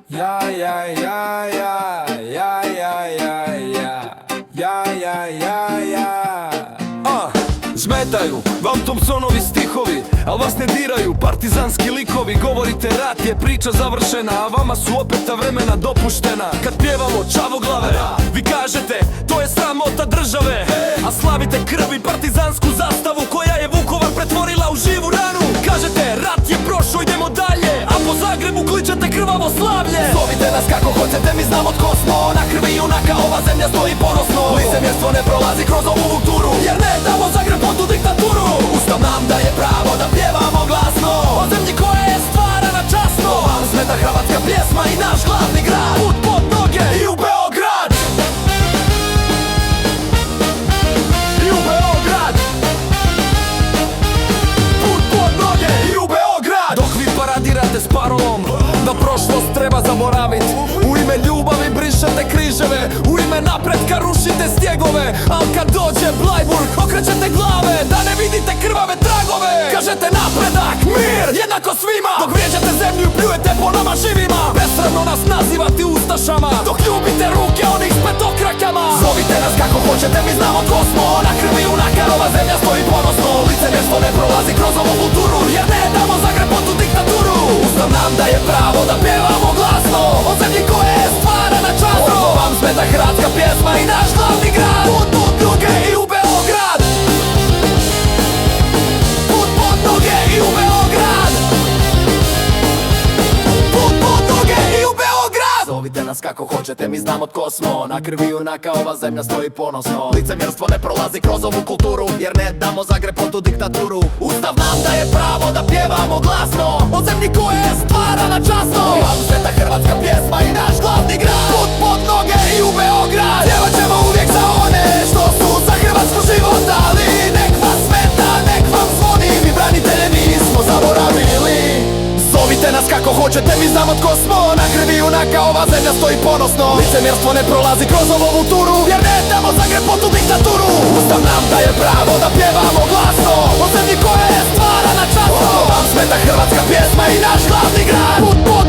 Ja, ja, ja, ja, ja, ja, ja, ja, ja, ja, ja, ja. Smetaju vam Thompsonovi stihovi, al vas ne diraju partizanski likovi. Govorite rat je priča završena, a vama su opet ta vremena dopuštena. Kad pjevamo čavoglave, vi kažete to je sramota države, a slavite krvi partizansku zastavu koja je Vukovar pretvorila u živu ranu. Kažete rat je prošao, idemo dalje, a po Zagrebu kličete krvavo slavlje. Zovite nas kako hoćete, mi znamo tko smo. Na krvi junaka ova zemlja stoji ponosno. Licemjerstvo ne prolazi kroz ovu kulturu, jer ne damo Zagreb pod tu diktaturu. Ustav nam daje pravo da pjevamo glasno o zemlji koja je stvarana časno. Vam smeta hrvatska pjesma i naš glavni grad, put pod noge i u Beograd. I u Beograd. Put pod noge i u Beograd. Dok vi paradirate s parolom da prošlost treba zaboravit, u ime ljubavi brišete križeve, u ime napretka rušite stjegove. Al kad dođe Bleiburg okrećete glave da ne vidite krvave tragove. Kažete napredak, mir, jednako svima, dok vrijeđate zemlju i pljujete po nama živima. Besramno nas nazivati ustašama, dok ljubite ruke onih s petokrakama. Zovite nas kako hoćete, mi znamo tko smo. Na krvi junaka ova zemlja stoji ponosno. Licemjerstvo ne prolazi kroz ovu kulturu, jer ne damo Zagreb pod tu diktaturu. Ustav nam daje pravo da pjevamo glasno o zemlji koja je stvarana časno. Vam smeta hrvatska pjesma i naš glavni grad, put pod noge i u Beograd. Put pod noge i u Beograd. Put pod noge i u Beograd. Zovite nas kako hoćete, mi znamo tko smo. Na krvi junaka ova zemlja stoji ponosno. Licemjerstvo ne prolazi kroz ovu kulturu, jer ne damo Zagreb pod tu diktaturu. Ustav nam daje pravo da pjevamo glasno o zemlji koja je stvarana časno. Vam smeta hrvatska pjesma i naš glavni grad, put pod noge i u Beograd. Pjevat ćemo uvijek za one što su za Hrvatsku život dali. Nek vas smeta, nek vam zvoni, mi branitelje nismo zaboravili. Zovite nas kako hoćete, mi znamo tko smo. Na krvi junaka ova zemlja stoji ponosno. Licemjerstvo ne prolazi kroz ovu turu, jer ne damo Zagreb pod tu diktaturu. Ustav nam daje pravo da pjevamo glasno o zemlji koja je stvarana časno. Vam smeta hrvatska pjesma i naš glavni grad, put pod